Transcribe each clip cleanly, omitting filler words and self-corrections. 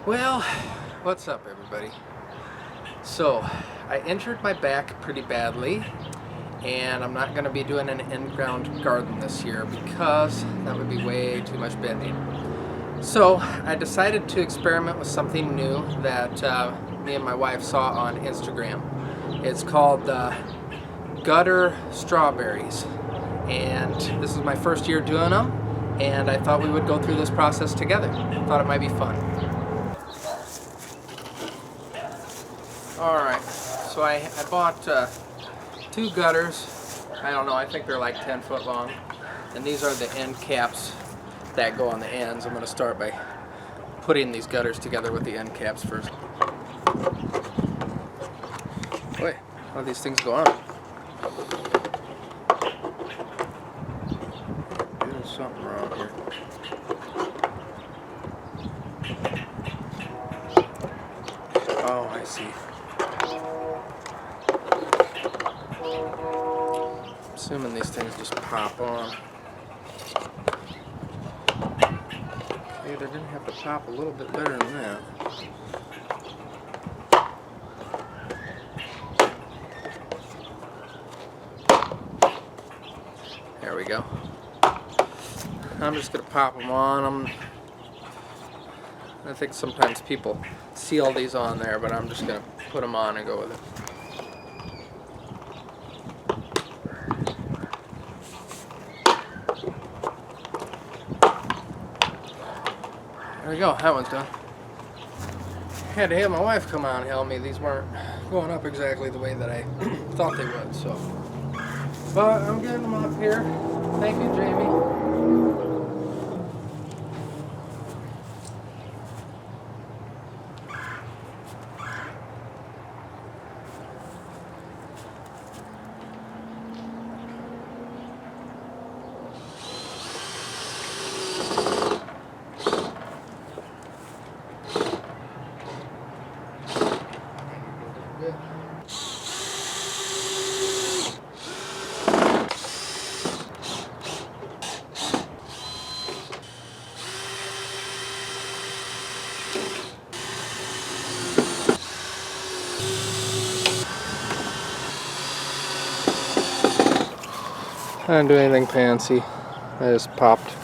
Well, what's up everybody? So, I injured my back pretty badly and I'm not going to be doing an in-ground garden this year because that would be way too much bending. So, I decided to experiment with something new that me and my wife saw on Instagram. It's called gutter strawberries, and this is my first year doing them, and I thought we would go through this process together. Thought it might be fun. Alright, so I bought 2 gutters. I don't know, I think they're like 10 foot long. And these are the end caps that go on the ends. I'm going to start by putting these gutters together with the end caps first. Wait, how do these things go on? There's something wrong here. Oh, I see. Assuming these things just pop on. Okay, they're gonna have to pop a little bit better than that. There we go. I'm just gonna pop them on. I think sometimes people seal these on there, but I'm just gonna put them on and go with it. There we go, that one's done. Had to have my wife come out and help me. These weren't going up exactly the way that I thought they would, so. But I'm getting them up here. Thank you, Jamie. I didn't do anything fancy. I just popped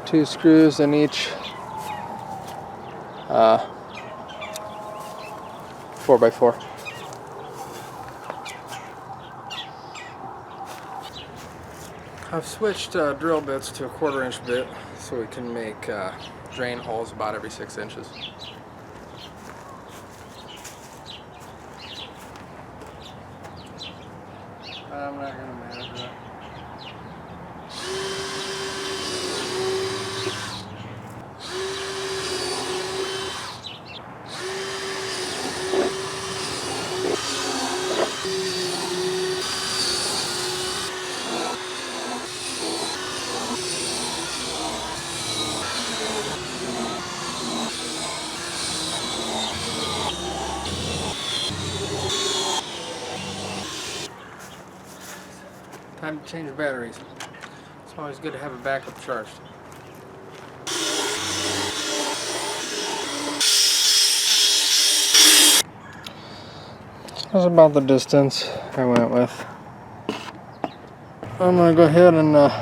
2 screws in each 4x4. I've switched drill bits to a 1/4 inch bit so we can make drain holes about every 6 inches. I'm not going to manage that. Time to change batteries. It's always good to have a backup charged. That's about the distance I went with. I'm going to go ahead and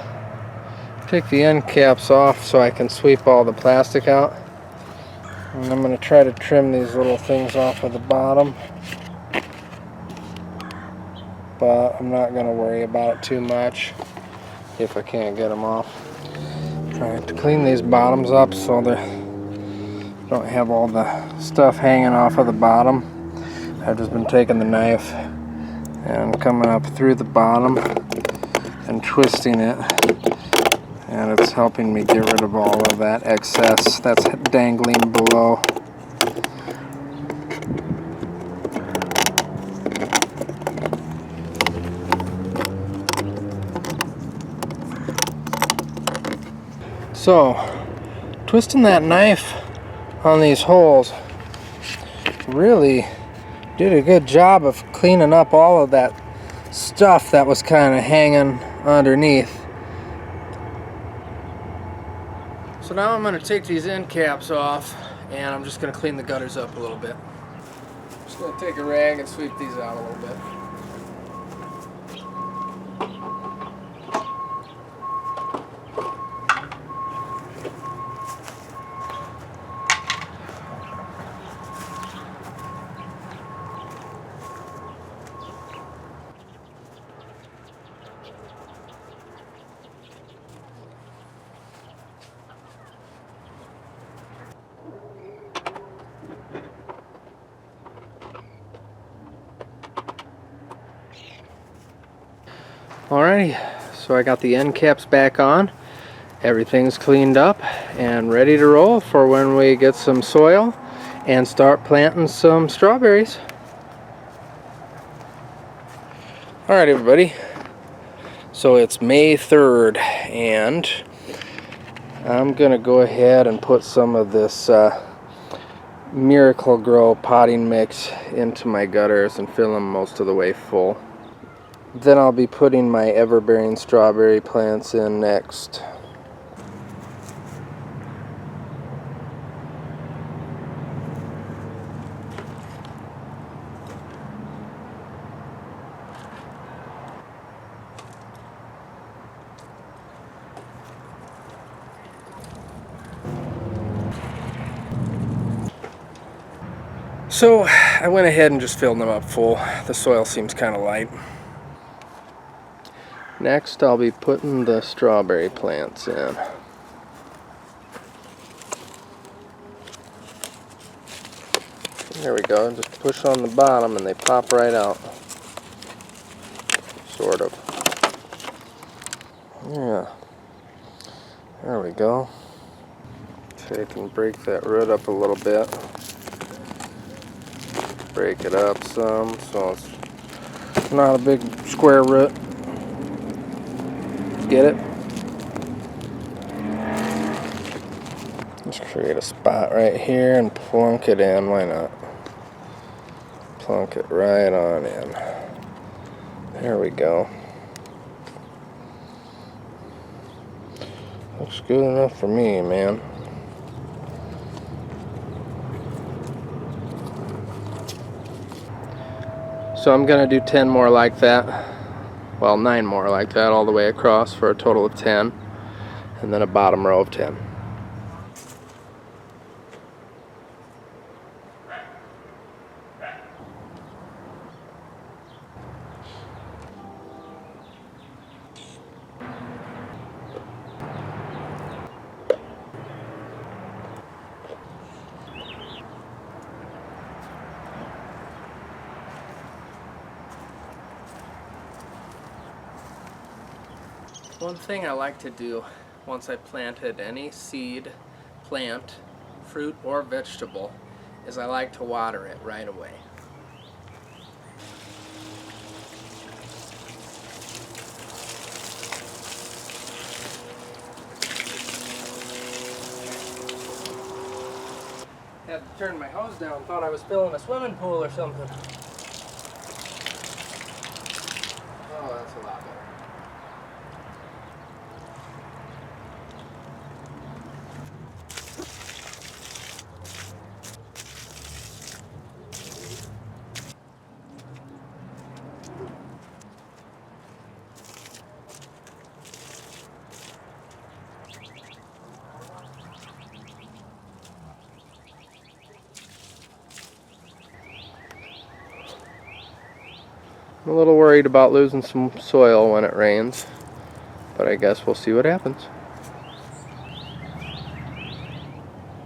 take the end caps off so I can sweep all the plastic out. And I'm going to try to trim these little things off of the bottom. But I'm not going to worry about it too much if I can't get them off. Trying to clean these bottoms up so they don't have all the stuff hanging off of the bottom. I've just been taking the knife and coming up through the bottom and twisting it, and it's helping me get rid of all of that excess that's dangling below. So, twisting that knife on these holes really did a good job of cleaning up all of that stuff that was kind of hanging underneath. So now I'm going to take these end caps off And I'm just going to clean the gutters up a little bit. Just going to take a rag and sweep these out a little bit. Alrighty, so I got the end caps back on. Everything's cleaned up and ready to roll for when we get some soil and start planting some strawberries. Alright everybody, so it's May 3rd and I'm gonna go ahead and put some of this Miracle-Gro potting mix into my gutters and fill them most of the way full. Then I'll be putting my everbearing strawberry plants in next. So I went ahead and just filled them up full. The soil seems kind of light. Next I'll be putting the strawberry plants in. There we go, just push on the bottom and they pop right out. Sort of. Yeah. There we go. Take and break that root up a little bit. Break it up some so it's not a big square root. Get it? Just create a spot right here and plunk it in. Why not? Plunk it right on in. There we go. Looks good enough for me, man. So I'm gonna do 10 more like that. Well, 9 more like that all the way across for a total of 10. And then a bottom row of 10. One thing I like to do once I planted any seed, plant, fruit, or vegetable is I like to water it right away. Had to turn my hose down, thought I was filling a swimming pool or something. Oh, that's a lot better. I'm a little worried about losing some soil when it rains, but I guess we'll see what happens.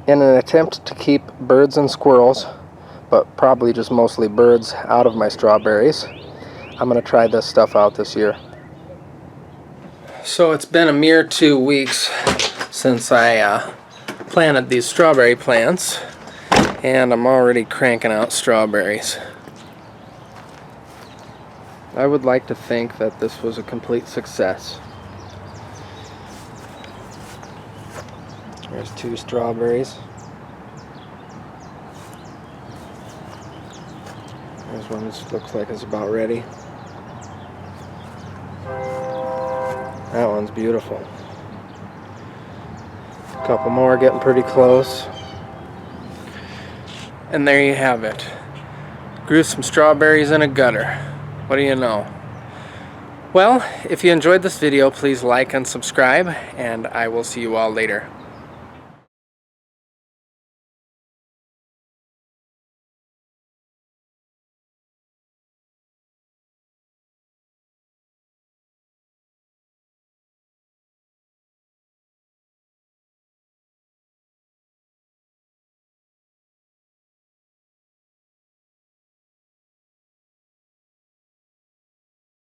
In an attempt to keep birds and squirrels, but probably just mostly birds, out of my strawberries, I'm going to try this stuff out this year. So it's been a mere 2 weeks since I planted these strawberry plants, and I'm already cranking out strawberries. I would like to think that this was a complete success. There's 2 strawberries. There's one that looks like it's about ready. That one's beautiful. A couple more getting pretty close. And there you have it. Grew some strawberries in a gutter. What do you know? Well, if you enjoyed this video, please like and subscribe, and I will see you all later.